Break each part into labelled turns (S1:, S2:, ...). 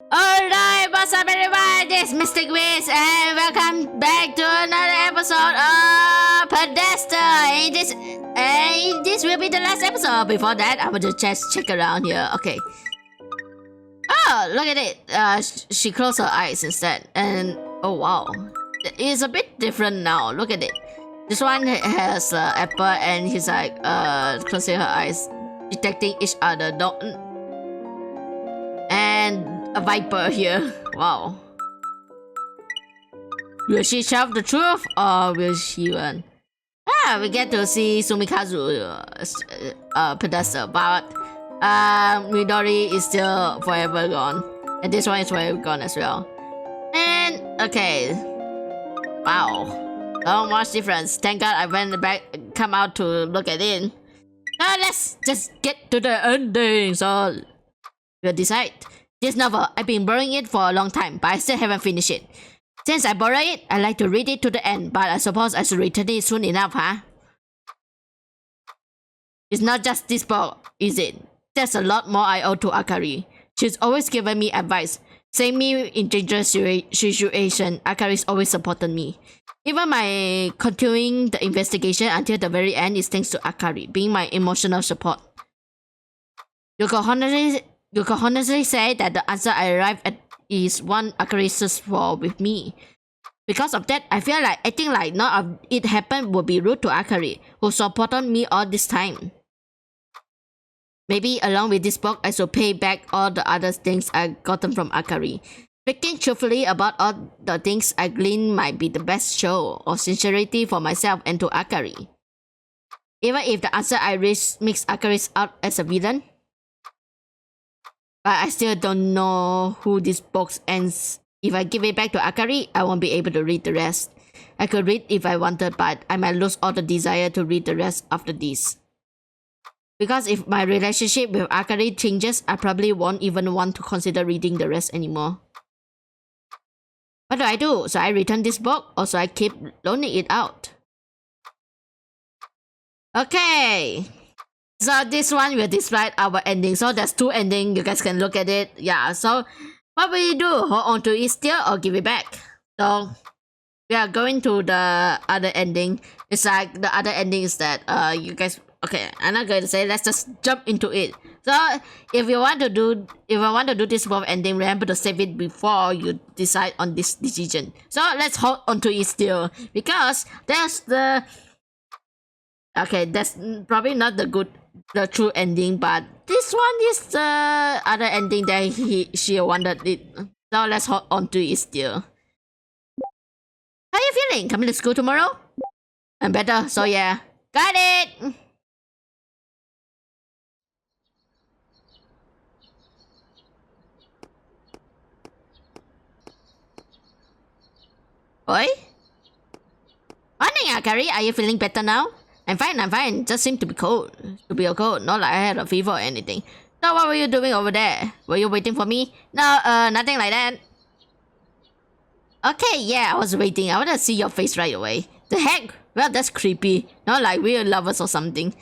S1: Alright, what's up everyone? This is Mystic Wiz and welcome back to another episode of Pedestal. And this will be the last episode. Before that, I will just check around here. Okay. Oh, look at it. She closed her eyes instead. And oh wow. It's a bit different now. Look at it. This one has apple and he's like closing her eyes, detecting each other. And a viper here. Wow. Will she tell the truth or will she run? We get to see Sumikazu Pedestal, but Midori is still forever gone. And this one is forever gone as well. And okay. Wow. Not much difference. Thank God I went back, come out to look at it. Now let's just get to the ending. So we'll decide. This novel, I've been borrowing it for a long time, but I still haven't finished it. Since I borrowed it, I like to read it to the end, but I suppose I should return it soon enough, huh? It's not just this book, is it? There's a lot more I owe to Akari. She's always given me advice. Saying me in dangerous situation, Akari's always supported me. Even my continuing the investigation until the very end is thanks to Akari, being my emotional support. You can honestly say that the answer I arrived at is one Akari searched for with me. Because of that, I feel like acting like none of it happened would be rude to Akari, who supported me all this time. Maybe along with this book, I should pay back all the other things I gotten from Akari. Speaking truthfully about all the things I gleaned might be the best show of sincerity for myself and to Akari. Even if the answer I reached makes Akari out as a villain. But I still don't know who this book ends. If I give it back to Akari, I won't be able to read the rest. I could read if I wanted, but I might lose all the desire to read the rest after this. Because if my relationship with Akari changes, I probably won't even want to consider reading the rest anymore. What do I do? So I return this book or so I keep loaning it out? Okay. So this one will display our ending. So there's two endings. You guys can look at it. Yeah. So what will you do? Hold on to it still or give it back? So we are going to the other ending. It's like the other ending is that you guys. Okay, I'm not going to say. Let's just jump into it. So if I want to do this both ending, remember to save it before you decide on this decision. So let's hold on to it still because there's the. Okay, that's probably not the true ending, but this one is the other ending that she wanted it. So let's hold on to it still. How you feeling? Coming to school tomorrow? I'm better, so yeah. Got it! Oi? Morning, Akari. Are you feeling better now? I'm fine. Just seem to be cold. Not like I had a fever or anything. So what were you doing over there? Were you waiting for me? No, nothing like that. Okay, yeah, I was waiting. I wanted to see your face right away. The heck? Well, that's creepy. Not like we're lovers or something.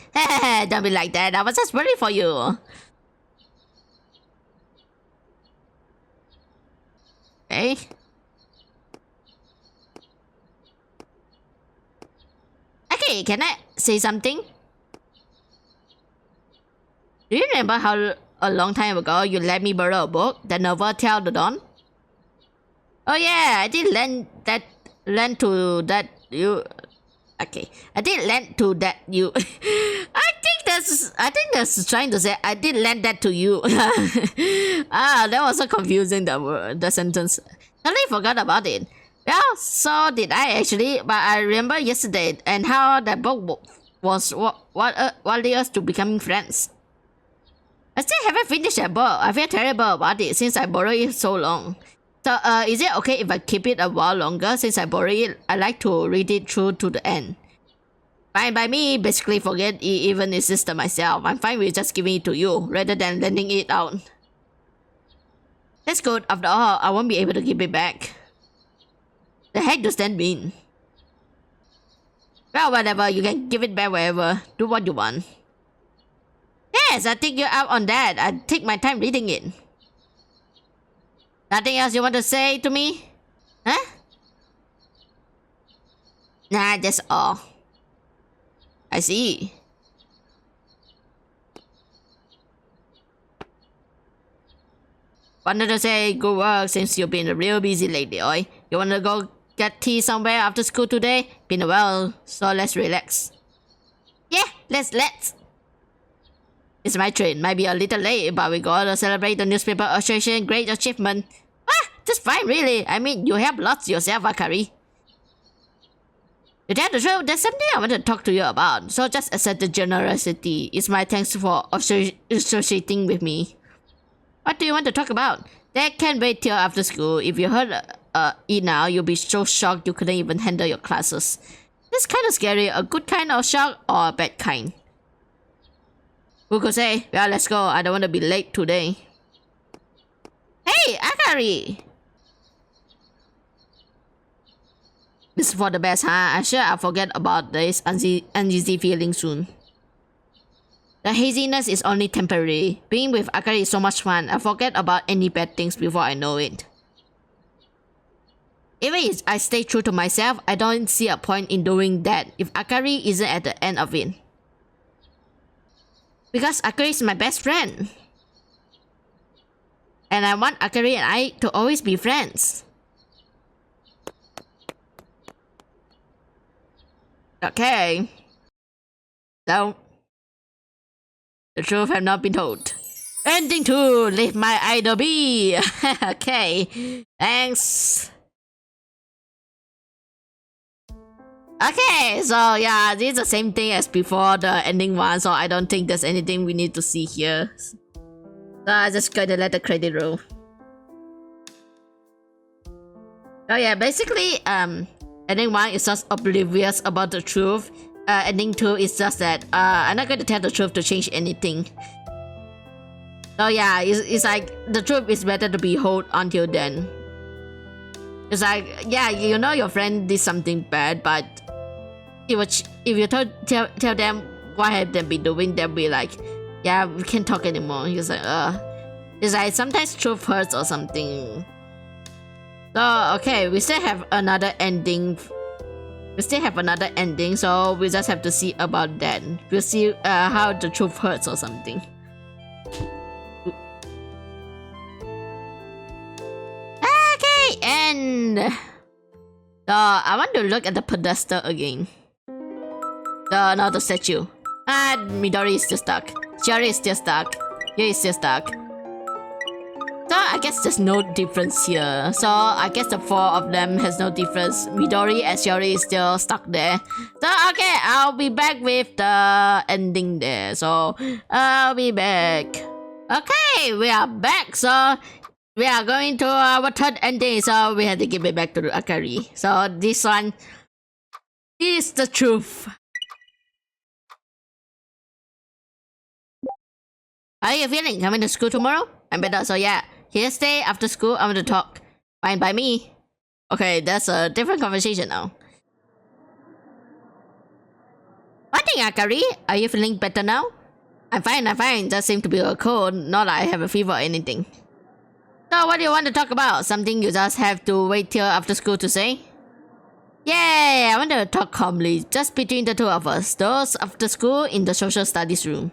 S1: Don't be like that. I was just worried for you. Hey? Okay, can I say something? Do you remember how a long time ago you let me borrow a book, the novel Tell the Dawn? Oh yeah, I did lend to that you. Okay, I did lend to that you. I think that's trying to say I did lend that to you. That was so confusing, the sentence. Totally forgot about it. Well, so did I actually, but I remember yesterday and how that book was what led us to becoming friends. I still haven't finished that book. I feel terrible about it since I borrowed it so long. So, is it okay if I keep it a while longer since I borrowed it? I like to read it through to the end. Fine by me, basically forget it even existed myself. I'm fine with just giving it to you rather than lending it out. That's good. After all, I won't be able to give it back. The heck does that mean? Well, whatever, you can give it back wherever. Do what you want. Yes, I take you up on that. I take my time reading it. Nothing else you want to say to me? Huh? Nah, that's all. I see. Wanted to say good work since you've been real busy lately, oi. You wanna go get tea somewhere after school today? Been a while, so let's relax. Yeah, let's. It's my train. Might be a little late, but we gotta celebrate the newspaper association great achievement. Ah, just fine, really. I mean, you have lots yourself, Akari. To tell the truth, there's something I want to talk to you about, so just accept the generosity. It's my thanks for associating with me. What do you want to talk about? That can't wait till after school. If you heard it now, you'll be so shocked you couldn't even handle your classes. It's kind of scary. A good kind of shock or a bad kind? Who could say? Well, let's go. I don't want to be late today. Hey, Akari! This is for the best, huh? I'm sure I'll forget about this uneasy feeling soon. The haziness is only temporary. Being with Akari is so much fun. I forget about any bad things before I know it. Even if I stay true to myself, I don't see a point in doing that if Akari isn't at the end of it. Because Akari is my best friend. And I want Akari and I to always be friends. Okay. So, the truth have not been told. Ending 2, leave my idol be. Okay, thanks. Okay, so yeah, this is the same thing as before the ending one, so I don't think there's anything we need to see here. So I'm just gonna let the credit roll. Oh yeah, basically, ending 1 is just oblivious about the truth. Ending 2 is just that I'm not going to tell the truth to change anything. So yeah, it's like the truth is better to behold until then. It's like, yeah, you know your friend did something bad, but if you tell them what have they been doing, they'll be like, yeah, we can't talk anymore. It's like sometimes truth hurts or something. So okay, we still have another ending. So we just have to see about that. We'll see how the truth hurts or something. Okay, and so I want to look at the pedestal again. No, the statue. Midori is still stuck. Shiori is still stuck. Here is still stuck. So I guess there's no difference here. So I guess the 4 of them has no difference. Midori and Shiori is still stuck there. So okay, I'll be back with the ending there. So I'll be back. Okay, we are back. So we are going to our third ending. So we have to give it back to Akari. So this one is the truth. How are you feeling? Coming to school tomorrow? I'm better. So yeah. Here, stay after school. I want to talk. Fine by me. Okay, that's a different conversation now. What thing, Akari? Are you feeling better now? I'm fine. Just seem to be a cold. Not like I have a fever or anything. So, what do you want to talk about? Something you just have to wait till after school to say? Yay! I want to talk calmly, just between the 2 of us. Those after school in the social studies room.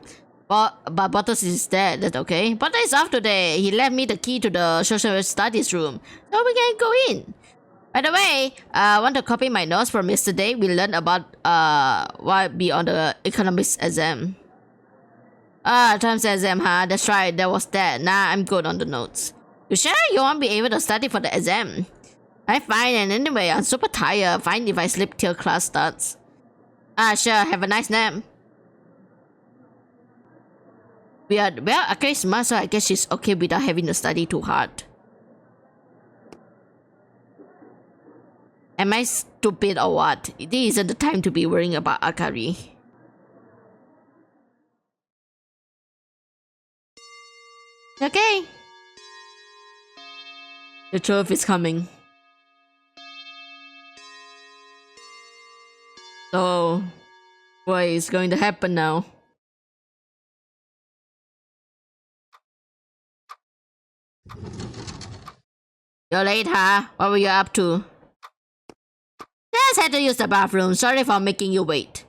S1: But Bottles is dead, that's okay. Bottles is off today. He left me the key to the social studies room, so we can go in. By the way, I want to copy my notes from yesterday. We learned about what be on the economics exam. Terms exam, huh? That's right, that was that. Nah, I'm good on the notes. You sure you won't be able to study for the exam? I'm fine, and anyway, I'm super tired. Fine if I sleep till class starts. Sure, have a nice nap. Well, Akari's smart, so I guess she's okay without having to study too hard. Am I stupid or what? This isn't the time to be worrying about Akari. Okay. The truth is coming. So, what is going to happen now? You're late, huh? What were you up to? Just had to use the bathroom. Sorry for making you wait.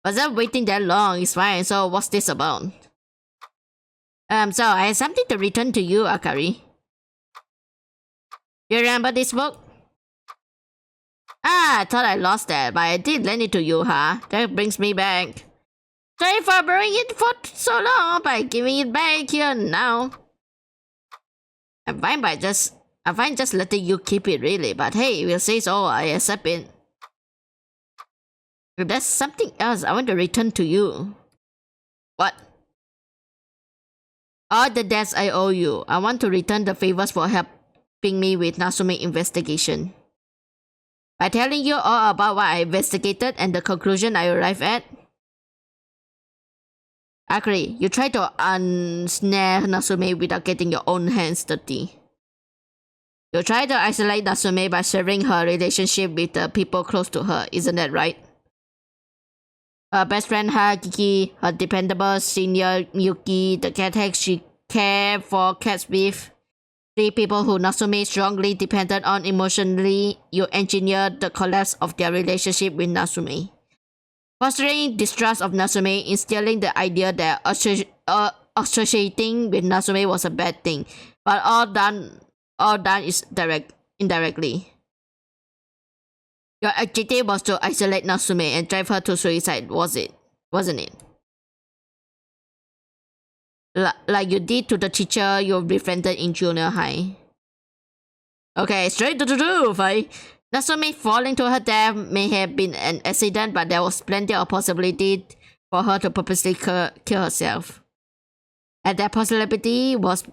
S1: Wasn't waiting that long. It's fine. So what's this about? So I have something to return to you, Akari. You remember this book? Ah, I thought I lost that, but I did lend it to you, huh? That brings me back. Sorry for borrowing it for so long, by giving it back here now. I'm fine just letting you keep it, really. But hey, we'll say so. I accept it. If there's something else, I want to return to you. What? All the debts I owe you. I want to return the favors for helping me with Natsume investigation. By telling you all about what I investigated and the conclusion I arrived at. Akari, you tried to unsnare Natsume without getting your own hands dirty. You tried to isolate Natsume by severing her relationship with the people close to her, isn't that right? Her best friend Hagiki, her dependable senior Yuki, the caretakers she cared for cats with, 3 people who Natsume strongly depended on emotionally. You engineered the collapse of their relationship with Natsume. Fostering distrust of Natsume, instilling the idea that associating with Natsume was a bad thing, but all done is indirectly. Your objective was to isolate Natsume and drive her to suicide, wasn't it? Like you did to the teacher you befriended in junior high. Okay, straight to the truth, Natsume falling to her death may have been an accident, but there was plenty of possibility for her to purposely kill herself. And that possibility was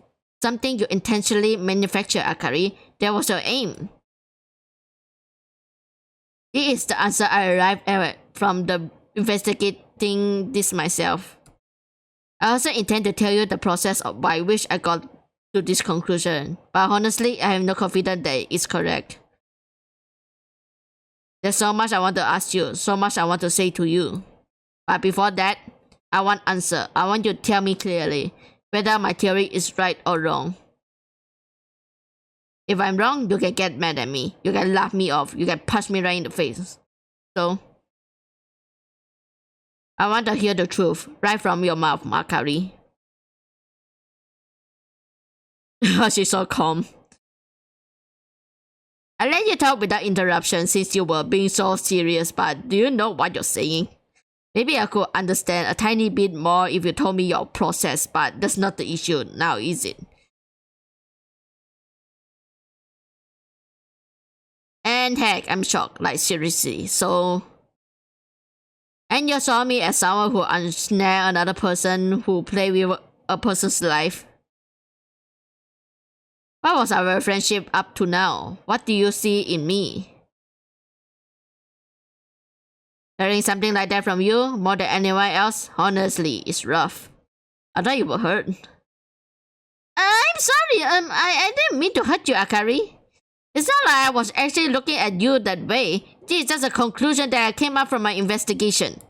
S1: something you intentionally manufactured, Akari. That was your aim. This is the answer I arrived at from the investigating this myself. I also intend to tell you the process by which I got to this conclusion, but honestly, I have no confidence that it's correct. There's so much I want to ask you, so much I want to say to you. But before that, I want answer. I want you to tell me clearly whether my theory is right or wrong. If I'm wrong, you can get mad at me. You can laugh me off. You can punch me right in the face. So, I want to hear the truth right from your mouth, Akari. She's so calm. I let you talk without interruption since you were being so serious, but do you know what you're saying? Maybe I could understand a tiny bit more if you told me your process, but that's not the issue now, is it? And heck, I'm shocked, like seriously, so... And you saw me as someone who unsnare another person, who play with a person's life. What was our friendship up to now? What do you see in me? Hearing something like that from you, more than anyone else, honestly, is rough. I thought you were hurt. I'm sorry, I didn't mean to hurt you, Akari. It's not like I was actually looking at you that way. This is just a conclusion that came up from my investigation.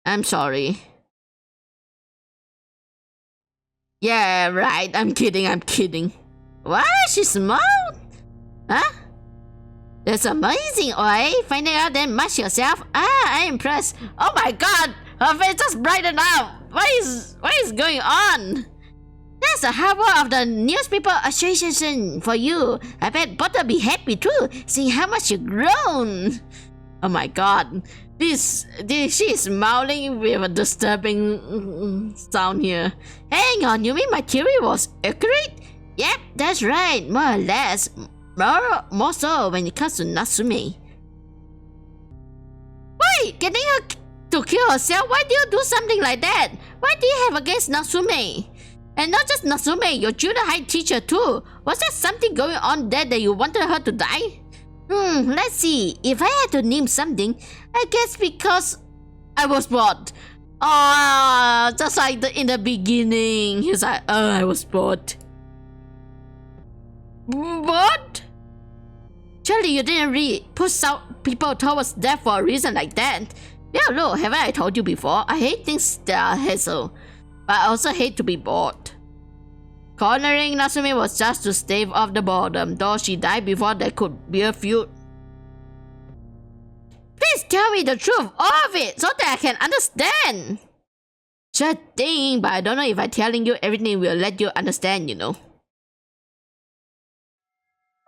S1: I'm sorry. Yeah, right, I'm kidding. What? She smiled? Huh? That's amazing, oi. Finding out that much yourself? Ah, I'm impressed. Oh my god, her face just brightened up. What is going on? That's the harbor of the Newspaper Association for you. I bet Butter be happy too, seeing how much you've grown. Oh my god. She is smiling with a disturbing sound here. Hang on, you mean my theory was accurate? Yep, that's right, more or less. More so when it comes to Natsume. Wait, getting her to kill herself? Why do you do something like that? What do you have against Natsume? And not just Natsume, your junior high teacher too. Was there something going on there that you wanted her to die? Let's see. If I had to name something, I guess because I was bored. Oh, just like in the beginning. He's like, I was bored. Bored? Surely you didn't really push out people towards death for a reason like that. Yeah, look, haven't I told you before? I hate things that are hassle, but I also hate to be bored. Cornering Natsume was just to stave off the boredom, though she died before there could be a feud. Please tell me the truth, all of it, so that I can understand. Sure thing, but I don't know if I'm telling you everything will let you understand, you know.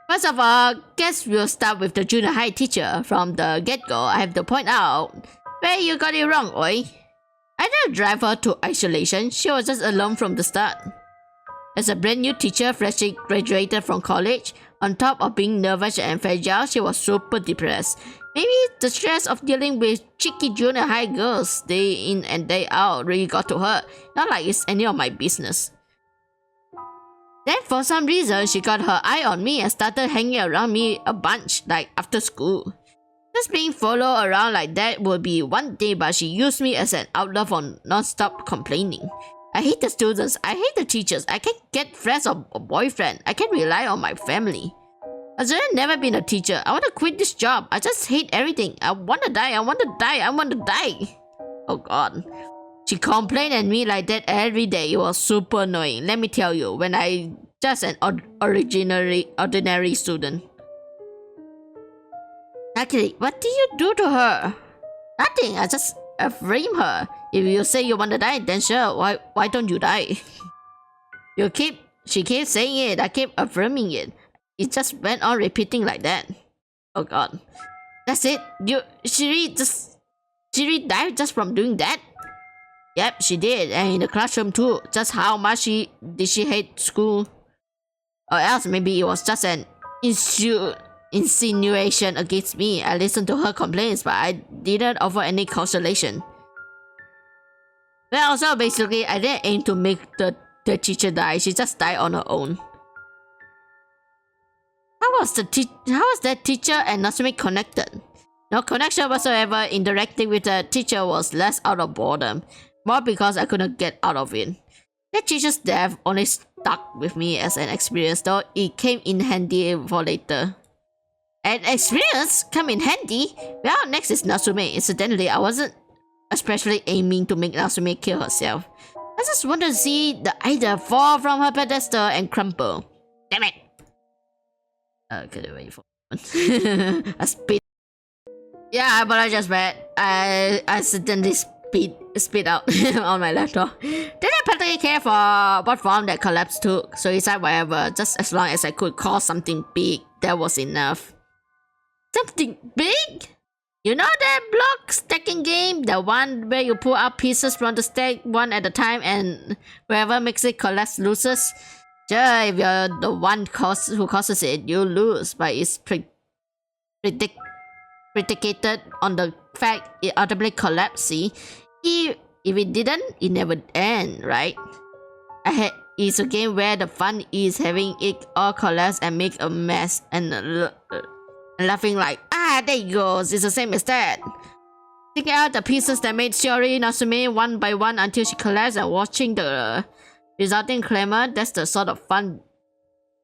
S1: First of all, guess we'll start with the junior high teacher. From the get-go, I have to point out where you got it wrong, oi. I didn't drive her to isolation, she was just alone from the start. As a brand new teacher freshly graduated from college, on top of being nervous and fragile, she was super depressed. Maybe the stress of dealing with cheeky junior high girls day in and day out really got to her, not like it's any of my business. Then for some reason, she got her eye on me and started hanging around me a bunch, like after school. Just being followed around like that would be one thing, but she used me as an outlet for non-stop complaining. I hate the students, I hate the teachers, I can't get friends or a boyfriend, I can't rely on my family. I've never been a teacher, I want to quit this job, I just hate everything, I want to die, I want to die, I want to die. Oh god. She complained at me like that every day, it was super annoying, let me tell you, when I just an ordinary student. Akari, what did you do to her? Nothing, I just frame her. If you say you want to die, then sure, why don't you die? She kept saying it, I kept affirming it. It just went on repeating like that. Oh god. That's it? She really died just from doing that? Yep, she did, and in the classroom too. Just how much did she hate school? Or else maybe it was just an insinuation against me. I listened to her complaints, but I didn't offer any consolation. Well, so basically, I didn't aim to make the teacher die. She just died on her own. How was that teacher and Natsume connected? No connection whatsoever. Interacting with the teacher was less out of boredom, more because I couldn't get out of it. That teacher's death only stuck with me as an experience, though it came in handy for later. An experience come in handy? Well, next is Natsume. Incidentally, I wasn't especially aiming to make Natsume kill herself. I just wanted to see the idol fall from her pedestal and crumple. Damn it! Okay, wait for a spit. Yeah, I apologize, but I accidentally spit out on my laptop. Didn't particularly care for what form that collapse took, so it's like whatever, just as long as I could cause something big, that was enough. Something big? You know that block stacking game? The one where you pull out pieces from the stack one at a time and whoever makes it collapse loses? Sure, if you're the one who causes it, you lose, but it's predicated on the fact it ultimately collapsed, see? If it didn't, it never end, right? It's a game where the fun is having it all collapse and make a mess and laughing like, there it goes, it's the same as that. Taking out the pieces that made Shiori Natsume one by one until she collapsed and watching the resulting clamor, that's the sort of fun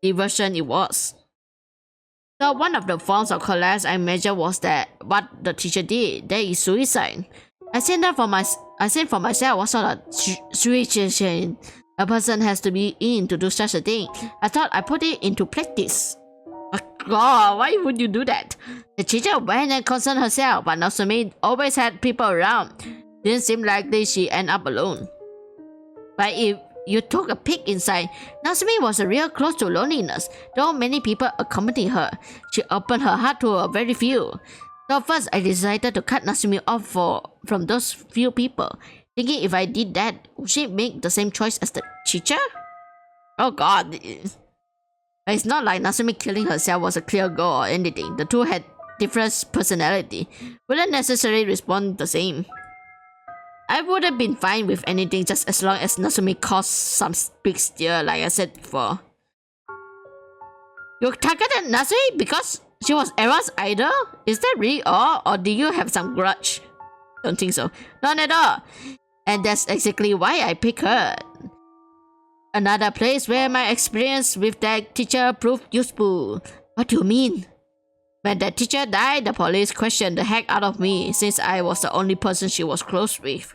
S1: diversion it was. So one of the forms of collapse I measured was that what the teacher did, that is suicide. I said for myself what sort of situation a person has to be in to do such a thing. I thought I put it into practice. Oh god, why would you do that? The teacher went and concerned herself, but Natsume always had people around. Didn't seem likely she'd end up alone. But if you took a peek inside, Natsume was real close to loneliness, though many people accompanied her. She opened her heart to a very few. So first, I decided to cut Natsume off from those few people, thinking if I did that, would she make the same choice as the teacher? Oh god. It's not like Natsume killing herself was a clear goal or anything. The two had different personality, wouldn't necessarily respond the same. I would have been fine with anything just as long as Natsume caused some big stir, like I said before. You targeted Natsume because she was everyone's idol? Is that really all, or do you have some grudge? Don't think so. None at all. And that's exactly why I picked her. Another place where my experience with that teacher proved useful. What do you mean? When that teacher died, the police questioned the heck out of me since I was the only person she was close with.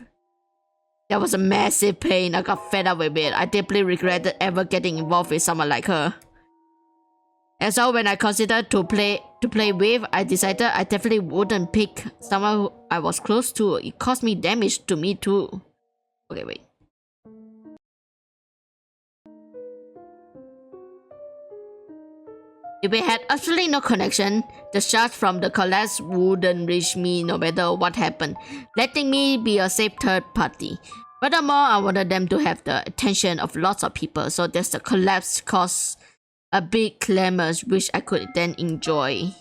S1: That was a massive pain. I got fed up with it. I deeply regretted ever getting involved with someone like her. And so when I considered to play with, I decided I definitely wouldn't pick someone who I was close to. It caused me damage to me too. Okay, wait. If we had absolutely no connection, the shots from the collapse wouldn't reach me no matter what happened, letting me be a safe third party. Furthermore, I wanted them to have the attention of lots of people, so there's the collapse caused a big clamor which I could then enjoy.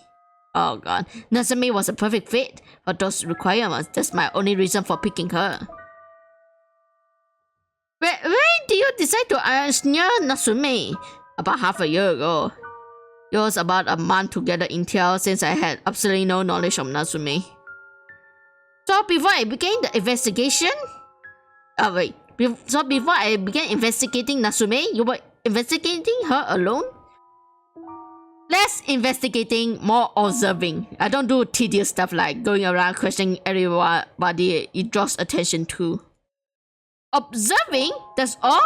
S1: Oh god, Nasumi was a perfect fit for those requirements. That's my only reason for picking her. When did you decide to ensnare Nasumi? About half a year ago. It was about a month together in Intel since I had absolutely no knowledge of Nasumi. So before I began the investigation... So before I began investigating Nasumi, you were investigating her alone? Less investigating, more observing. I don't do tedious stuff like going around questioning everybody it draws attention to. Observing? That's all?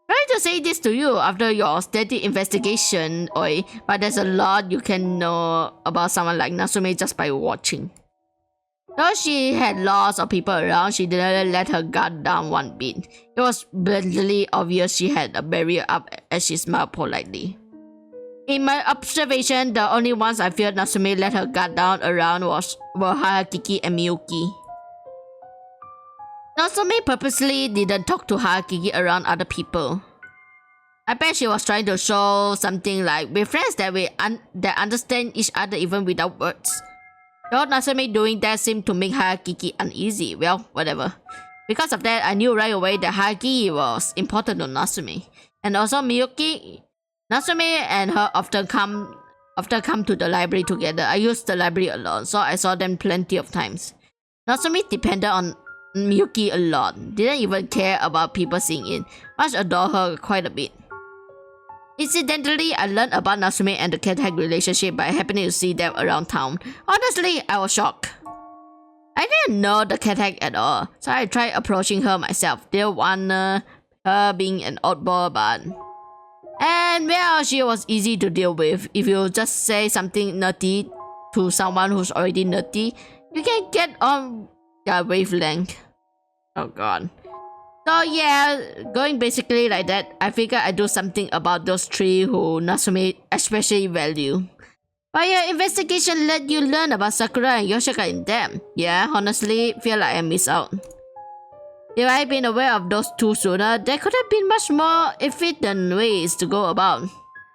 S1: Try to say this to you after your steady investigation, Oi, but there's a lot you can know about someone like Nasumi just by watching. Though she had lots of people around, she didn't let her guard down one bit. It was blatantly obvious she had a barrier up as she smiled politely. In my observation, the only ones I feared Nasumi let her guard down around were Harakiki and Miyuki. Nasumi purposely didn't talk to Harakiki around other people. I bet she was trying to show something like, we're friends that understand each other even without words. Though Nasumi doing that seemed to make Harakiki uneasy. Well, whatever. Because of that, I knew right away that Harakiki was important to Nasumi. And also Miyuki. Nasumi and her often come to the library together. I used the library a lot, so I saw them plenty of times. Nasumi depended on Miyuki a lot. Didn't even care about people seeing it. Much adore her quite a bit. Incidentally, I learned about Nasumi and the cat relationship by happening to see them around town. Honestly, I was shocked. I didn't know the cat at all, so I tried approaching her myself. Didn't want her being an oddball, but... And well, she was easy to deal with. If you just say something nutty to someone who's already nutty, you can get on their wavelength. Oh god. So yeah, going basically like that, I figured I'd do something about those three who Nasumi especially value. But your investigation let you learn about Sakura and Yoshika in depth. Yeah, honestly, feel like I missed out. If I had been aware of those two sooner, there could have been much more efficient ways to go about.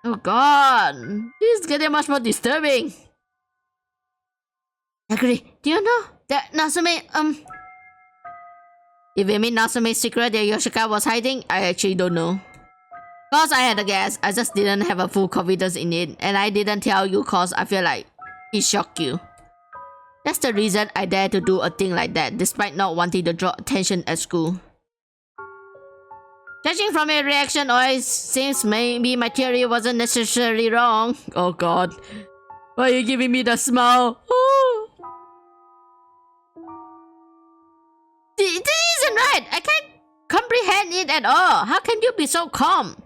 S1: Oh god, this is getting much more disturbing. Akari, do you know that Nasumi, If you mean Nasumi's secret that Yoshika was hiding, I actually don't know. Cause I had a guess, I just didn't have a full confidence in it, and I didn't tell you cause I feel like it shocked you. That's the reason I dare to do a thing like that, despite not wanting to draw attention at school. Judging from your reaction, it seems maybe my theory wasn't necessarily wrong. Oh god. Why are you giving me the smile? Oh. This isn't right. I can't comprehend it at all. How can you be so calm?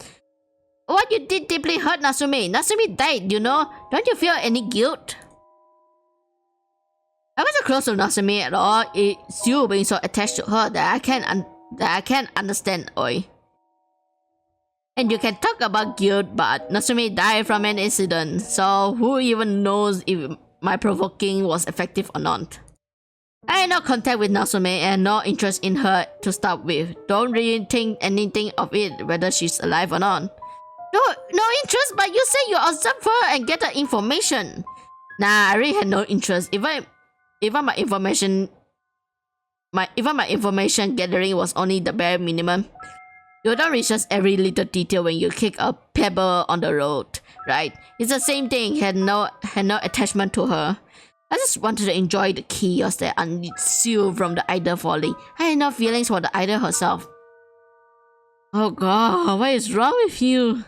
S1: What you did deeply hurt Nasumi. Nasumi died, you know. Don't you feel any guilt? I wasn't close to Nasumi at all. It's you being so attached to her that I can't understand, Oi. And you can talk about guilt, but Nasumi died from an incident, so who even knows if my provoking was effective or not? I had no contact with Nasumi and no interest in her to start with. Don't really think anything of it, whether she's alive or not. No interest, but you say you observe her and get the information. Nah, I really had no interest. Even my information gathering was only the bare minimum. You don't research every little detail when you kick a pebble on the road, right? It's the same thing. Had no attachment to her. I just wanted to enjoy the chaos that ensued from the idol falling. I had no feelings for the idol herself. Oh god, what is wrong with you?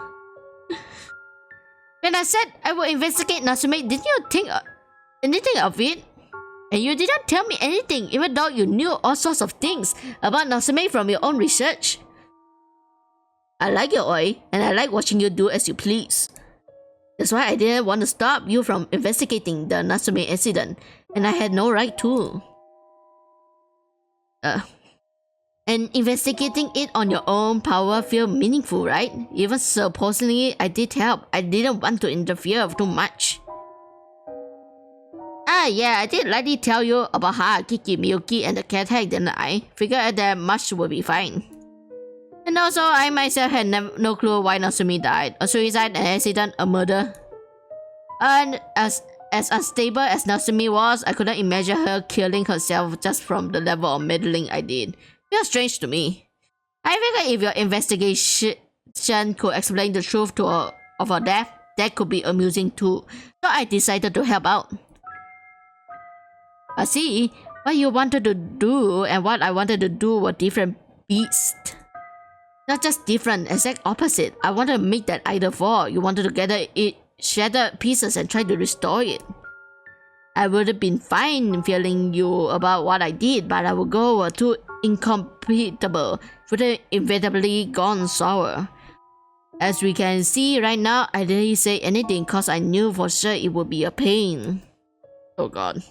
S1: When I said I would investigate Natsume, didn't you think anything of it? And you didn't tell me anything, even though you knew all sorts of things about Natsume from your own research. I like your oi, and I like watching you do as you please. That's why I didn't want to stop you from investigating the Natsume incident, and I had no right to. And investigating it on your own power feel meaningful, right? Even so, personally, I did help. I didn't want to interfere too much. Yeah, I did lightly tell you about how Kiki, Miyuki, and the cat had, didn't I? Figured that much would be fine. And also, I myself had no clue why Natsumi died. A suicide, an accident, a murder. And as unstable as Natsumi was, I couldn't imagine her killing herself just from the level of meddling I did. Feels strange to me. I figured if your investigation could explain the truth of her death, that could be amusing too. So I decided to help out. I see, what you wanted to do and what I wanted to do were different beasts. Not just different, exact opposite. I wanted to make that idol fall. You wanted to gather it, shattered pieces and try to restore it. I would have been fine feeling you about what I did, but our goal were too incompatible, would have inevitably gone sour. As we can see right now, I didn't say anything cause I knew for sure it would be a pain. Oh god.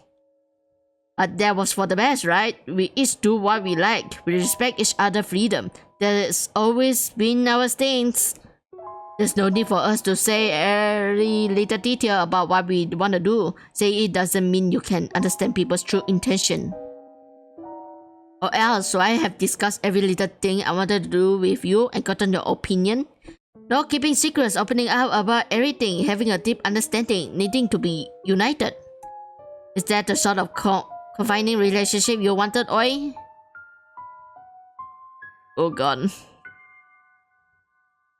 S1: But that was for the best, right? We each do what we like. We respect each other's freedom. That has always been our stance. There's no need for us to say every little detail about what we want to do. Say it doesn't mean you can understand people's true intention. Or else, so I have discussed every little thing I wanted to do with you and gotten your opinion. No keeping secrets, opening up about everything, having a deep understanding, needing to be united. Is that the sort of confining relationship you wanted, Oi? Oh god.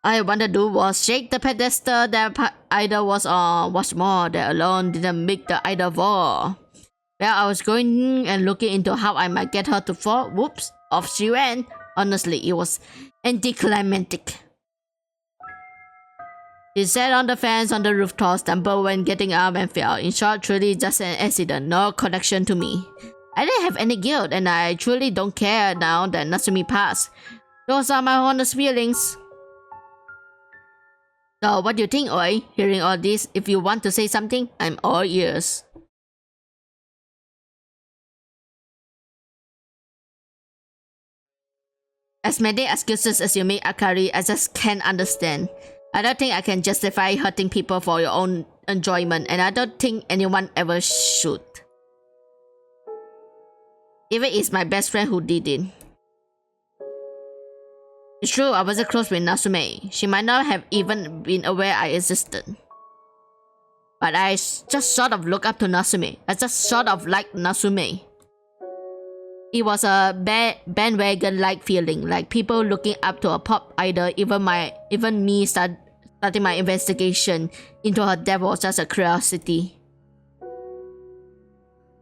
S1: All I wanted to do was shake the pedestal that idol was on. What's more, that alone didn't make the idol fall. Well, I was going and looking into how I might get her to fall. Whoops, off she went. Honestly, it was anticlimactic. She sat on the fence on the rooftop, stumbled when getting up and fell. In short, truly just an accident, no connection to me. I didn't have any guilt, and I truly don't care now that Natsumi passed. Those are my honest feelings. So, what do you think, Oi? Hearing all this, if you want to say something, I'm all ears. As many excuses as you make, Akari, I just can't understand. I don't think I can justify hurting people for your own enjoyment, and I don't think anyone ever should. Even it's my best friend who did it. It's true, I wasn't close with Natsume. She might not have even been aware I existed. But I just sort of look up to Natsume. I just sort of like Natsume. It was a bandwagon-like feeling, like people looking up to a pop idol. Even me starting my investigation into her death was just a curiosity.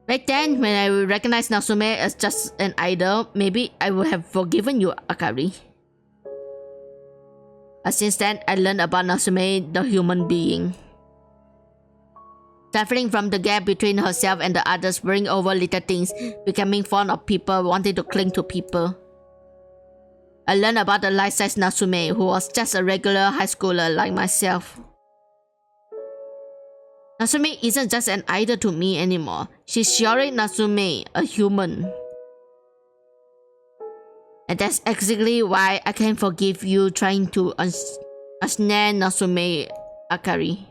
S1: Back then, when I recognized Natsume as just an idol, maybe I would have forgiven you, Akari. But since then, I learned about Natsume, the human being. Suffering from the gap between herself and the others, worrying over little things, becoming fond of people, wanting to cling to people. I learned about the life-size Natsume, who was just a regular high schooler like myself. Natsume isn't just an idol to me anymore. She's Shiori Natsume, a human. And that's exactly why I can forgive you trying to ensnare Natsume, Akari.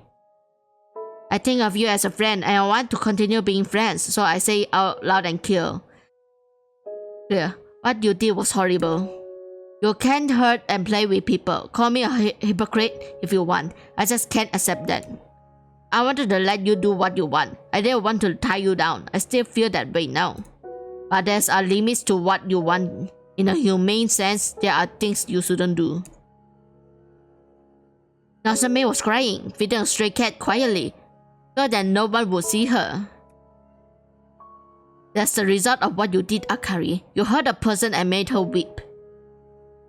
S1: I think of you as a friend and I want to continue being friends, so I say it out loud and clear. What you did was horrible. You can't hurt and play with people. Call me a hypocrite if you want. I just can't accept that. I wanted to let you do what you want. I didn't want to tie you down. I still feel that way now. But there's a limit to what you want. In a humane sense, there are things you shouldn't do. Natsume was crying, feeding a stray cat quietly, so that no one would see her. That's the result of what you did, Akari. You hurt a person and made her weep.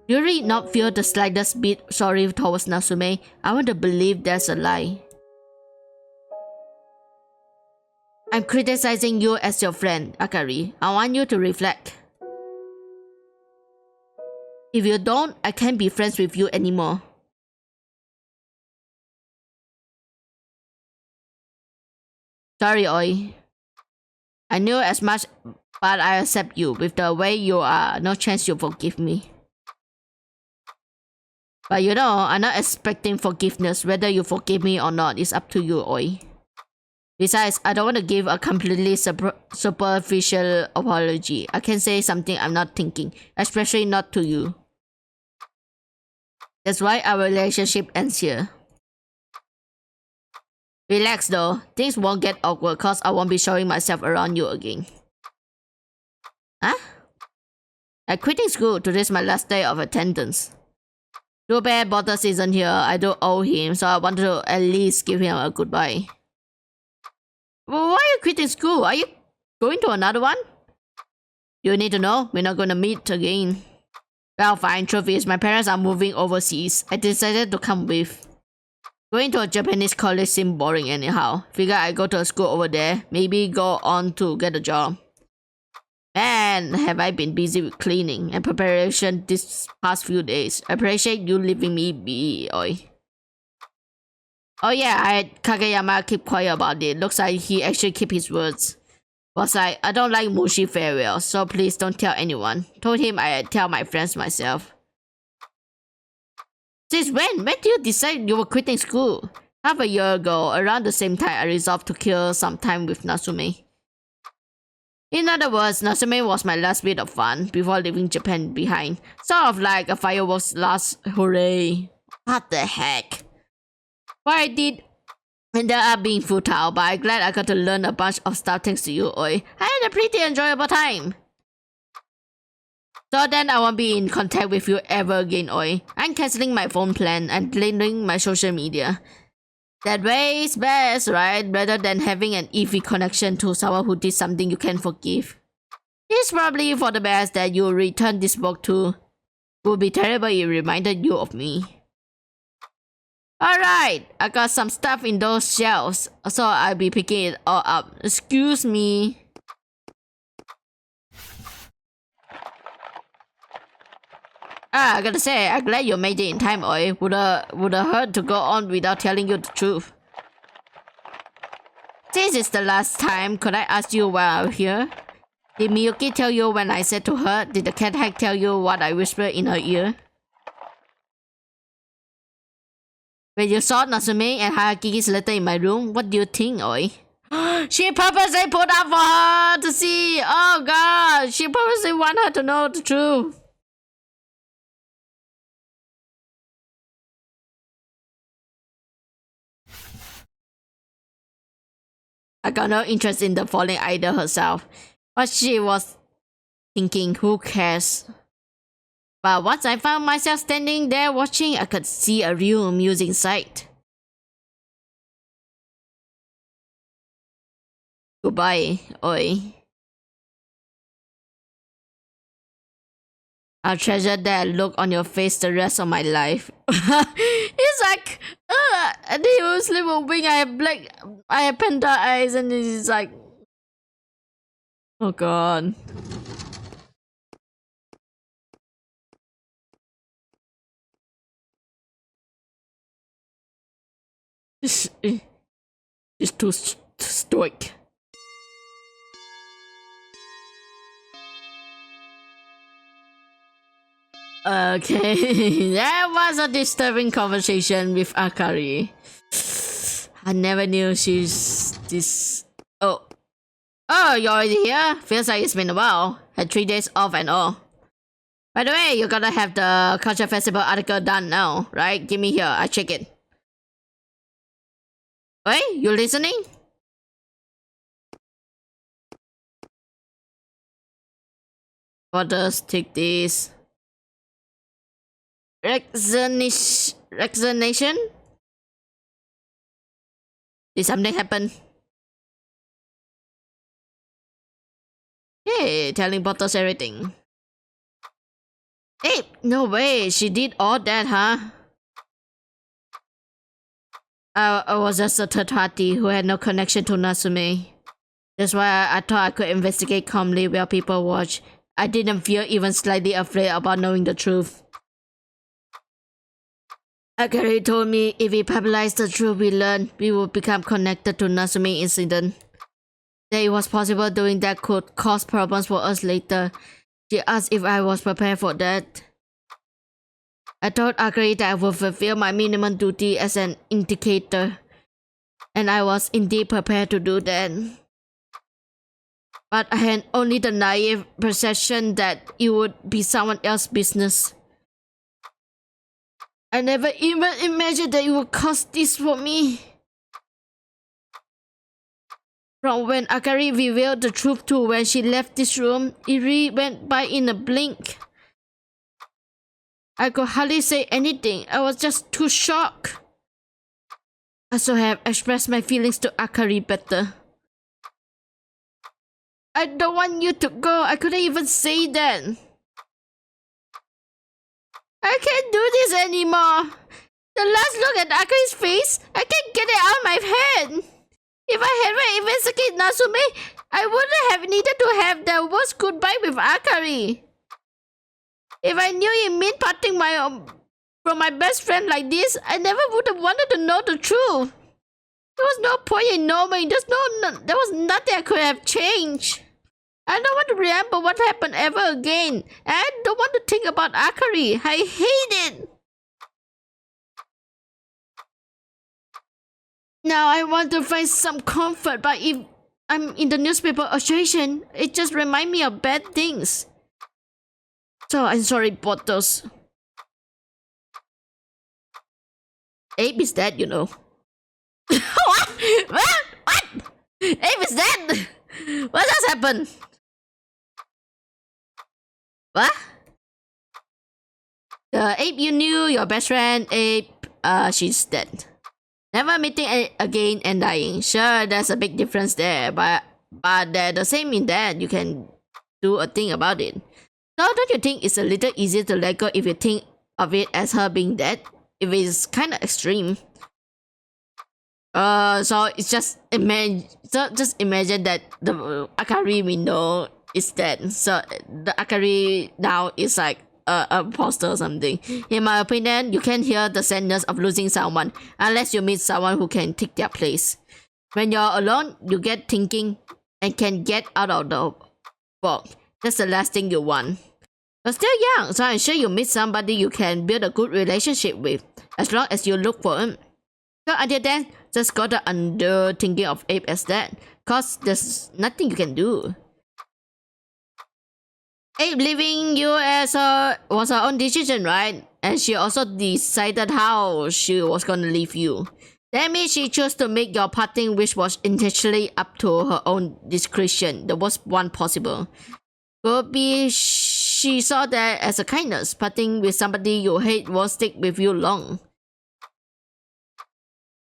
S1: You really not feel the slightest bit sorry towards Natsume? I want to believe that's a lie. I'm criticizing you as your friend, Akari. I want you to reflect. If you don't, I can't be friends with you anymore. Sorry, Oi. I knew as much, but I accept you. With the way you are, no chance you forgive me. But you know, I'm not expecting forgiveness. Whether you forgive me or not is up to you, Oi. Besides, I don't want to give a completely superficial apology. I can say something I'm not thinking, especially not to you. That's why our relationship ends here. Relax though, things won't get awkward cause I won't be showing myself around you again. Huh? I'm quitting school. Today's my last day of attendance. Too bad Bottas isn't here. I do owe him, so I wanted to at least give him a goodbye. Well, why are you quitting school? Are you going to another one? You need to know, we're not gonna meet again. Well, fine, truth is, my parents are moving overseas. I decided to come with. Going to a Japanese college seemed boring anyhow. Figure I go to a school over there, maybe go on to get a job. Man, have I been busy with cleaning and preparation this past few days. I appreciate you leaving me be, Oi. Oh yeah, I had Kageyama keep quiet about it. Looks like he actually kept his words. Was like, I don't like Mushi farewell, so please don't tell anyone. Told him I'd tell my friends myself. Since when? When did you decide you were quitting school? Half a year ago, around the same time I resolved to kill some time with Natsume. In other words, Natsume was my last bit of fun before leaving Japan behind. Sort of like a fireworks last hooray. What the heck? What I did ended up being futile, but I'm glad I got to learn a bunch of stuff thanks to you, Oi. I had a pretty enjoyable time. So then I won't be in contact with you ever again, Oi. I'm cancelling my phone plan and deleting my social media. That way is best, right? Rather than having an iffy connection to someone who did something you can't forgive. It's probably for the best that you return this book too. It would be terrible if it reminded you of me. Alright, I got some stuff in those shelves, so I'll be picking it all up. Excuse me. I gotta say, I'm glad you made it in time, Oi. Woulda hurt to go on without telling you the truth. Since it's the last time, could I ask you why I'm here? Did Miyuki tell you when I said to her? Did the cat hack tell you what I whispered in her ear? When you saw Natsume and Hayaki's letter in my room, what do you think, Oi? She purposely put up for her to see! Oh god! She purposely want her to know the truth! I got no interest in the falling idol herself. But she was thinking, who cares? But once I found myself standing there watching, I could see a real amusing sight. Goodbye, Oi. I'll treasure that look on your face the rest of my life. It's like, and he was moving. I have panda eyes, and it's like, oh god. It's too stoic. Okay, that was a disturbing conversation with Akari. I never knew she's this. Oh, you're already here? Feels like it's been a while. Had 3 days off and all. By the way, you gotta have the Culture Festival article done now, right? Give me here, I check it. Wait, you listening? What does take this? Resignation? Did something happen? Hey, telling Bottas everything. Hey, no way, she did all that, huh? I was just a third party who had no connection to Natsume. That's why I thought I could investigate calmly while people watch. I didn't feel even slightly afraid about knowing the truth. Akari told me if we publish the truth we learned, we would become connected to Nasumi incident. That it was possible doing that could cause problems for us later. She asked if I was prepared for that. I told Akari that I would fulfill my minimum duty as an indicator, and I was indeed prepared to do that. But I had only the naive perception that it would be someone else's business. I never even imagined that it would cost this for me. From when Akari revealed the truth to when she left this room, it really went by in a blink. I could hardly say anything. I was just too shocked. I should have expressed my feelings to Akari better. I don't want you to go. I couldn't even say that. I can't do this anymore. The last look at Akari's face, I can't get it out of my head. If I hadn't investigated Natsume, I wouldn't have needed to have that worst goodbye with Akari. If I knew it meant parting from my best friend like this, I never would have wanted to know the truth. There was no point in knowing. There was nothing I could have changed. I don't want to remember what happened ever again. I don't want to think about Akari. I hate it. Now I want to find some comfort, but if I'm in the newspaper association, it just reminds me of bad things. So I'm sorry, Bottles. Abe is dead, you know. What? What? Abe is dead? What has happened? What? Abe, you knew your best friend, Abe, she's dead. Never meeting again and dying. Sure, there's a big difference there, but they're the same in that you can do a thing about it. So don't you think it's a little easier to let go if you think of it as her being dead? If it's kind of extreme. So it's just imagine that the Akari we know is dead. So the Akari now is like a imposter or something. In my opinion, you can't hear the sadness of losing someone unless you meet someone who can take their place. When you're alone, you get thinking and can get out of the fog. That's the last thing you want. You're still young, so I'm sure you meet somebody you can build a good relationship with, as long as you look for him. So until then, just go to under thinking of Abe as that, cause there's nothing you can do. Abe leaving you was her own decision, right? And she also decided how she was gonna leave you. That means she chose to make your parting wish was intentionally up to her own discretion, the worst one possible. Could be she saw that as a kindness. Parting with somebody you hate won't stick with you long.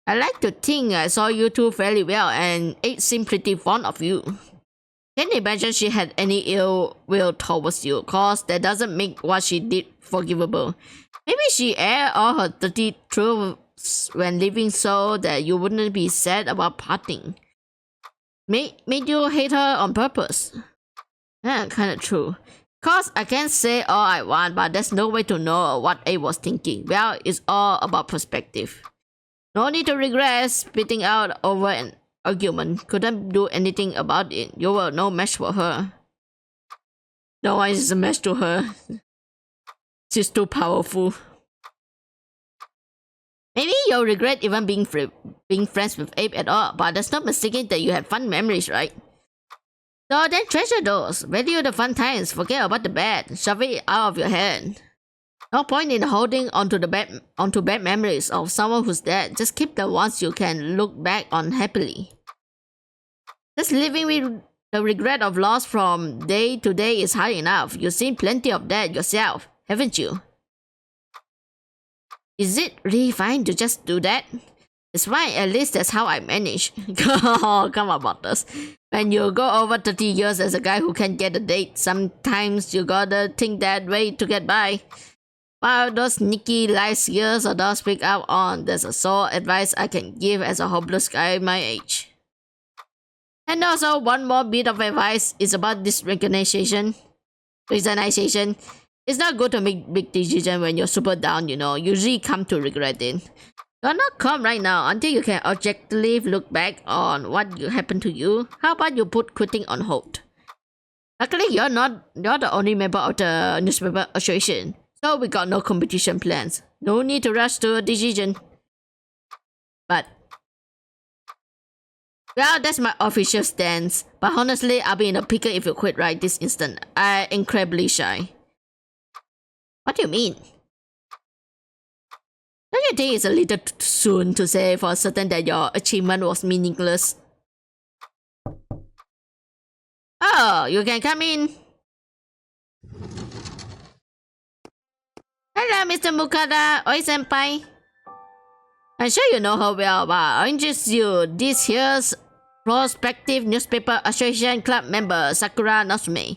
S1: I like to think I saw you two fairly well, and Abe seemed pretty fond of you. Can't imagine she had any ill will towards you, cause that doesn't make what she did forgivable. Maybe she aired all her dirty truths when leaving so that you wouldn't be sad about parting. Made you hate her on purpose. Yeah, kinda true. Cause I can't say all I want, but there's no way to know what Abe was thinking. Well, it's all about perspective. No need to regret spitting out over an argument. Couldn't do anything about it. You were no match for her. No one is a match to her. She's too powerful. Maybe you'll regret even being friends with Abe at all, but that's not mistaking that you have fun memories, right? So then treasure those. Value the fun times. Forget about the bad. Shove it out of your head. No point in holding onto bad memories of someone who's dead. Just keep the ones you can look back on happily. Just living with the regret of loss from day to day is hard enough. You've seen plenty of that yourself, haven't you? Is it really fine to just do that? It's fine, at least that's how I manage. Oh, come on, Butters. When you go over 30 years as a guy who can't get a date, sometimes you gotta think that way to get by. While those sneaky life skills or those pick up on, there's a sole advice I can give as a hopeless guy my age. And also, one more bit of advice is about this recognition. It's not good to make big decisions when you're super down, you know. Usually come to regret it. You're not calm right now until you can objectively look back on what happened to you. How about you put quitting on hold? Luckily, you're the only member of the newspaper association, so we got no competition plans. No need to rush to a decision. But well, that's my official stance. But honestly, I'll be in a pickle if you quit right this instant. I'm incredibly shy. What do you mean? Don't you think it's a little too soon to say for certain that your achievement was meaningless? Oh, you can come in. Hello, Mr. Mukada. Oi-senpai. I'm sure you know her well, but aren't you this here's prospective newspaper association club member, Sakura Natsume.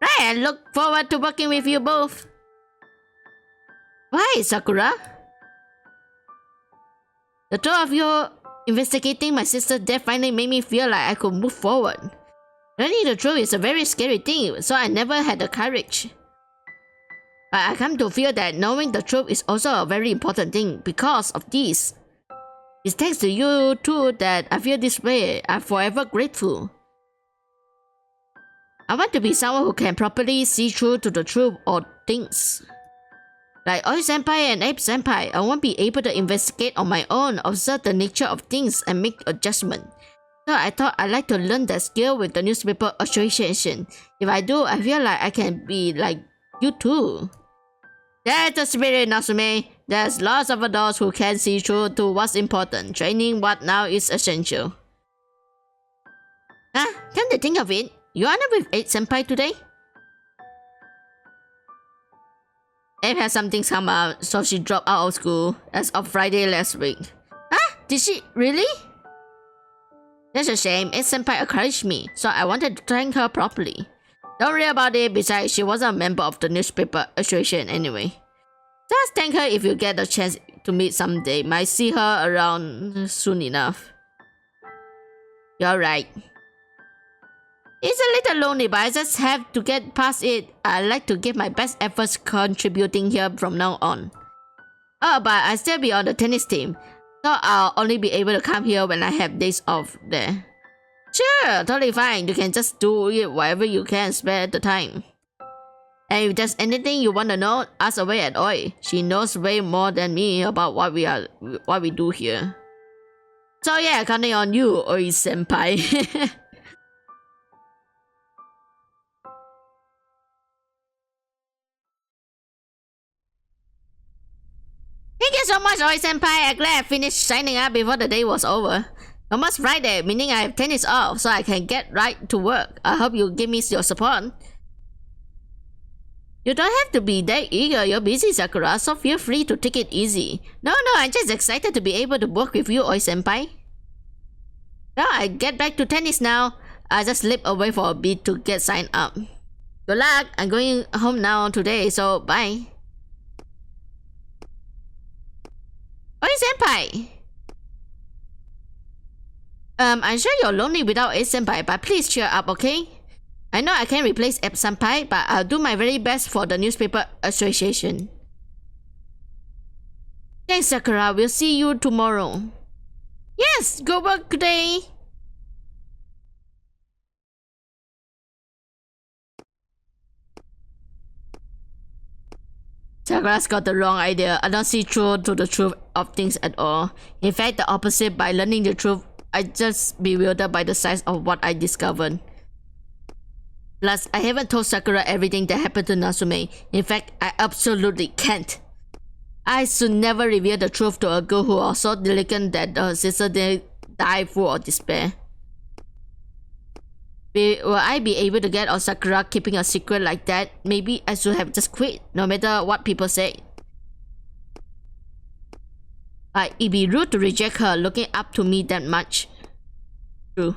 S1: Right, I look forward to working with you both. Why, Sakura? The two of you investigating my sister's death finally made me feel like I could move forward. Learning the truth is a very scary thing, so I never had the courage. But I come to feel that knowing the truth is also a very important thing because of this. It's thanks to you too that I feel this way. I'm forever grateful. I want to be someone who can properly see through to the truth of things. Like Oi-senpai and Ape-senpai, I won't be able to investigate on my own, observe the nature of things and make a judgment. So I thought I'd like to learn that skill with the newspaper association. If I do, I feel like I can be like you too. That's the spirit, Natsume. There's lots of adults who can see through to what's important, training what now is essential. Come to think of it, you aren't with Ape-senpai today? Ape had something come up, so she dropped out of school as of Friday last week. Did she? Really? That's a shame. Ape-senpai encouraged me, so I wanted to thank her properly. Don't worry about it, besides she wasn't a member of the newspaper association anyway. Just thank her if you get a chance to meet someday. Might see her around soon enough. You're right. It's a little lonely, but I just have to get past it. I like to give my best efforts contributing here from now on. Oh, but I'll still be on the tennis team, so I'll only be able to come here when I have days off there. Sure, totally fine. You can just do it wherever you can spare the time. And if there's anything you want to know, ask away at Oi. She knows way more than me about what we do here. So yeah, counting on you, Oi-senpai. Thank you so much, Oi-senpai. I'm glad I finished signing up before the day was over. Almost Friday, meaning I have tennis off, so I can get right to work. I hope you give me your support. You don't have to be that eager. You're busy, Sakura, so feel free to take it easy. No, I'm just excited to be able to work with you, Oi-senpai. Well, I get back to tennis now. I just slip away for a bit to get signed up. Good luck. I'm going home now today, so bye. Oi-senpai. I'm sure you're lonely without Ape-senpai, but please cheer up, okay? I know I can't replace Ape-senpai, but I'll do my very best for the newspaper association. Thanks, Sakura. We'll see you tomorrow. Yes, go work today. Sakura's got the wrong idea. I don't see through to the truth of things at all. In fact, the opposite. By learning the truth, I just bewildered by the size of what I discovered. Plus, I haven't told Sakura everything that happened to Natsume. In fact, I absolutely can't. I should never reveal the truth to a girl who was so delicate that her sister died full of despair. Will I be able to get on Sakura keeping a secret like that? Maybe I should have just quit, no matter what people say. It'd be rude to reject her looking up to me that much. True.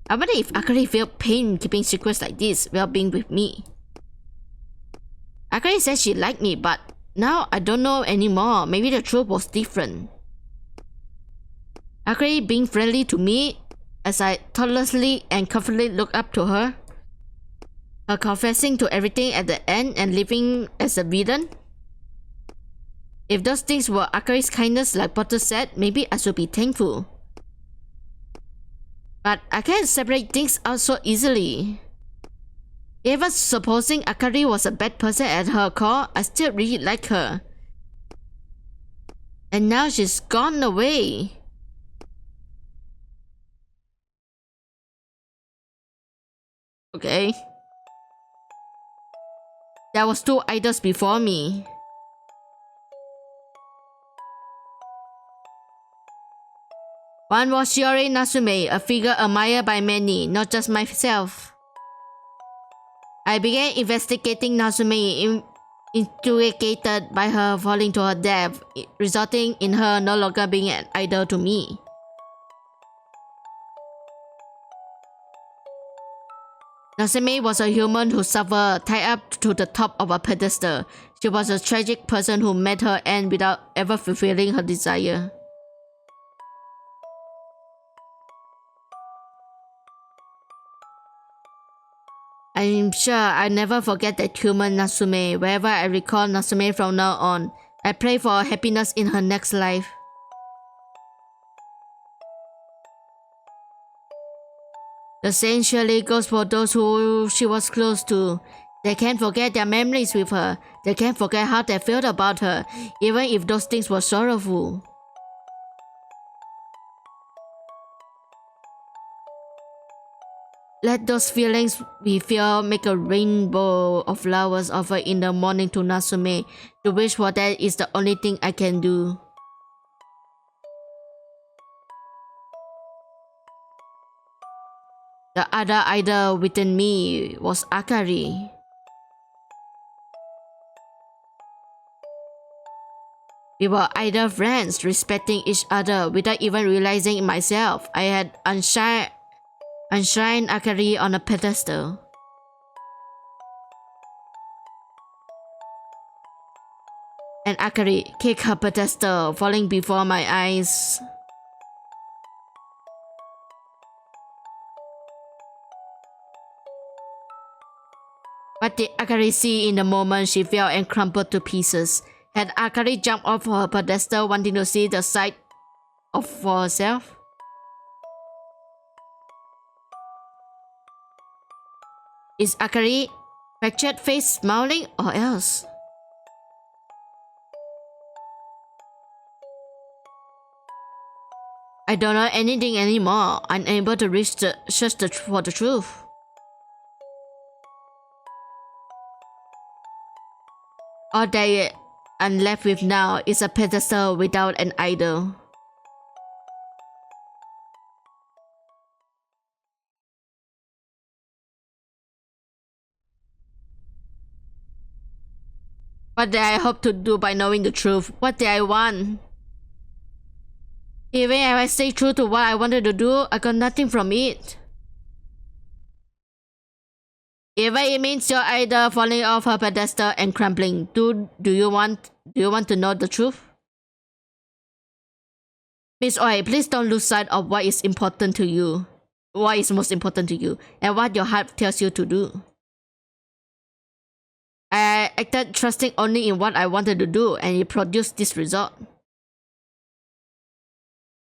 S1: I wonder if Akari felt pain keeping secrets like this while being with me. Akari said she liked me, but now I don't know anymore. Maybe the truth was different. Akari being friendly to me as I thoughtlessly and confidently looked up to her. Her confessing to everything at the end and living as a villain. If those things were Akari's kindness, like Potter said, maybe I should be thankful. But I can't separate things out so easily. Even supposing Akari was a bad person at her core, I still really like her. And now she's gone away. Okay. There was two idols before me. One was Shiori Natsume, a figure admired by many, not just myself. I began investigating Natsume, intrigued by her falling to her death, resulting in her no longer being an idol to me. Natsume was a human who suffered tied up to the top of a pedestal. She was a tragic person who met her end without ever fulfilling her desire. I'm sure I'll never forget that human Natsume. Wherever I recall Natsume from now on, I pray for her happiness in her next life. The same surely goes for those who she was close to. They can't forget their memories with her. They can't forget how they felt about her, even if those things were sorrowful. Let those feelings we feel make a rainbow of flowers offered in the morning to Natsume. To wish for that is the only thing I can do. The other idol within me was Akari. We were idol friends, respecting each other without even realizing it myself. I had enshrined Akari on a pedestal. And Akari kicked her pedestal, falling before my eyes. What did Akari see in the moment she fell and crumpled to pieces? Had Akari jumped off her pedestal wanting to see the sight for herself? Is Akari fractured face smiling or else? I don't know anything anymore, unable to search for the truth. All that I'm left with now is a pedestal without an idol. What did I hope to do by knowing the truth? What did I want? Even if I stay true to what I wanted to do, I got nothing from it. Even it means your idol falling off her pedestal and crumbling. Do you want to know the truth? Miss Oi, please don't lose sight of what is important to you. What is most important to you, and what your heart tells you to do. I acted trusting only in what I wanted to do, and it produced this result.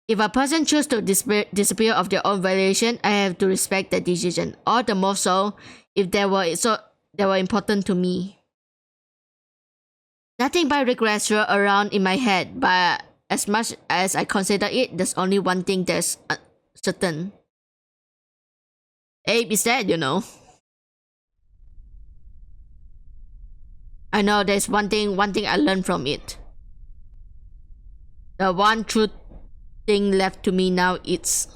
S1: If a person chooses to disappear of their own volition, I have to respect that decision. All the more so if they were important to me. Nothing but regrets swirl around in my head, but as much as I consider it, there's only one thing that's certain. Abe is dead, you know. I know there's one thing I learned from it. The one truth thing left to me now is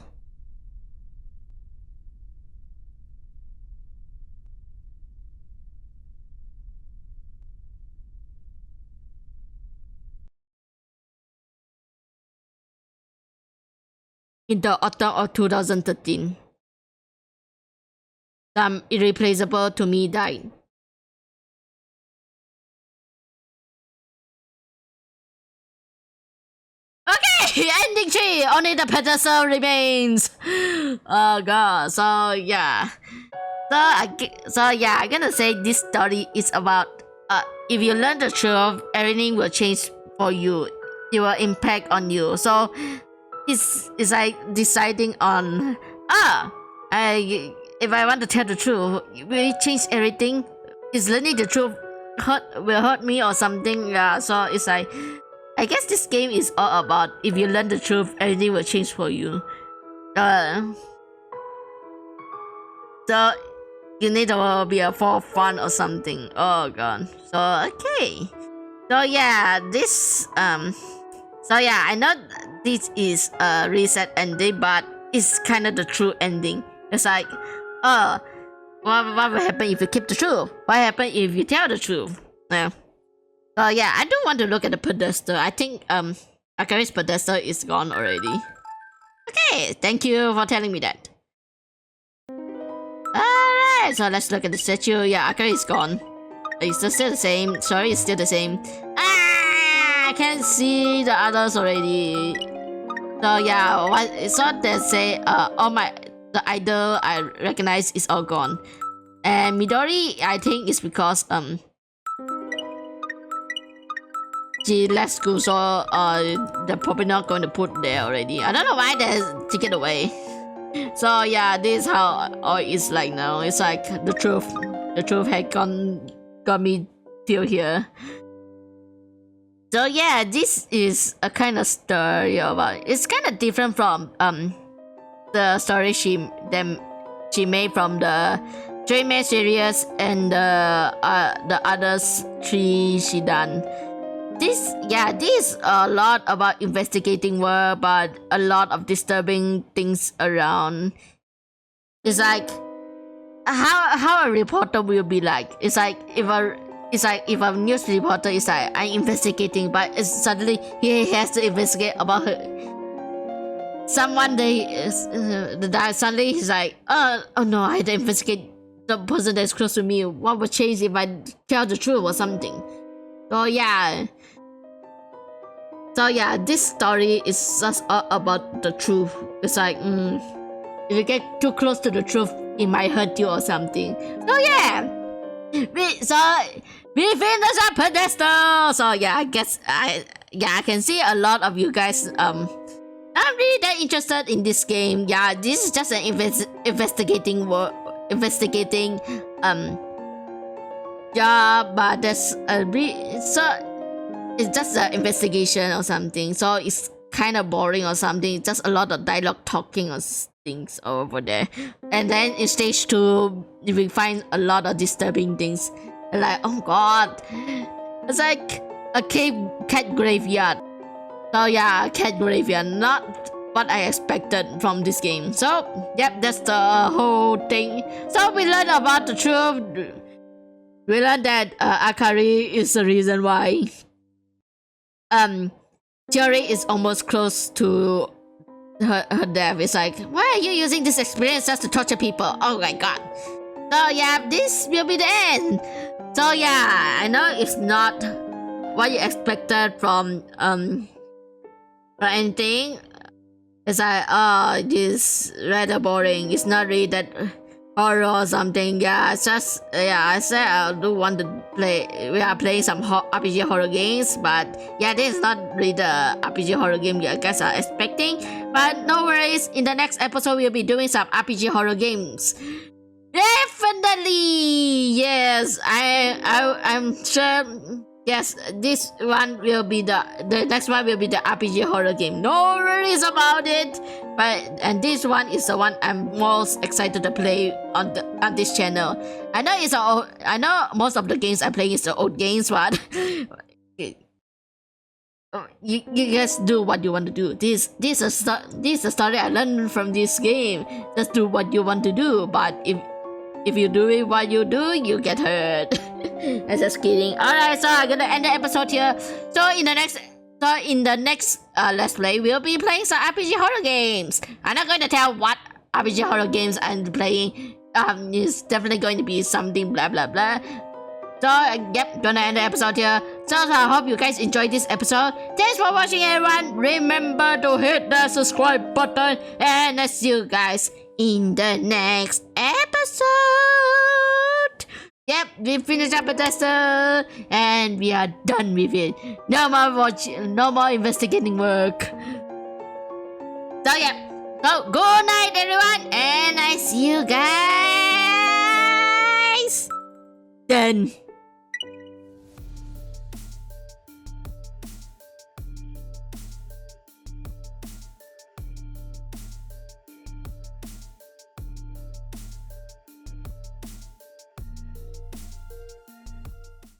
S1: in the autumn of 2013. Some irreplaceable to me died. Okay! ending 3. Only the pedestal remains. Oh god. So yeah. I'm gonna say this story is about if you learn the truth, everything will change for you. It will impact on you. So it's like deciding on if I want to tell the truth, will it change everything? Is learning the truth will hurt me or something? Yeah. So it's like I guess this game is all about if you learn the truth, everything will change for you. So you need to be a for fun or something. Oh god. So okay. So yeah, this So yeah, I know this is a reset ending, but it's kind of the true ending. It's like, what will happen if you keep the truth? What happen if you tell the truth? Yeah. So yeah, I don't want to look at the pedestal. I think Akari's pedestal is gone already. Okay, thank you for telling me that. Alright, so let's look at the statue. Yeah, Akari is gone. It's still the same. Sorry, it's still the same. I can't see the others already. So yeah, so they say the idol I recognize is all gone. And Midori, I think it's because she left school, so they're probably not going to put there already. I don't know why they took it away. So yeah, this is how it's like now. It's like the truth had got me till here. So yeah, this is a kind of story about. It's kind of different from the story she made from the Dream series and the others 3 she done. This is a lot about investigating work, but a lot of disturbing things around. It's like how a reporter will be like. It's like if a news reporter is like I'm investigating, but suddenly he has to investigate about her. Someone suddenly he's like, oh no, I had to investigate the person that's close to me. What would change if I tell the truth or something? So yeah, this story is just all about the truth. It's like, if you get too close to the truth, it might hurt you or something. So yeah, we finished our pedestal. So yeah, I guess I can see a lot of you guys I'm really that interested in this game. Yeah, this is just an investigating but there's it's just an investigation or something, so it's kind of boring or something. Just a lot of dialogue talking or things over there. And then in stage 2 we find a lot of disturbing things, like oh god, it's like a cat graveyard. So yeah, cat graveyard, not what I expected from this game. So yep, that's the whole thing. So we learned about the truth. We learned that Akari is the reason why Theory is almost close to her death. It's like, why are you using this experience just to torture people? Oh my god. So yeah, this will be the end. So yeah, I know it's not what you expected from or anything. It's like, this rather boring. It's not really that horror or something. Yeah, it's just, I said I do want to play. We are playing some RPG horror games, but yeah, this is not really the RPG horror game you guys are expecting. But no worries, in the next episode we'll be doing some RPG horror games. Definitely, yes. I'm sure. Yes, this one will be the next one will be the RPG horror game. No worries about it. And this one is the one I'm most excited to play on this channel. I know most of the games I'm playing is the old games, but you guys do what you want to do. This is a story I learned from this game. Just do what you want to do. But if you do it what you do, you get hurt. I'm just kidding. Alright, so I'm gonna end the episode here. So in the next let's play, we'll be playing some RPG horror games. I'm not going to tell what RPG horror games I'm playing. It's definitely going to be something blah blah blah. So, yep, gonna end the episode here. So, I hope you guys enjoyed this episode. Thanks for watching, everyone. Remember to hit the subscribe button, and I'll see you guys in the next episode. Yep, we finished up Pedestal, and we are done with it. No more investigating work. So, yep. So, good night, everyone, and I see you guys then.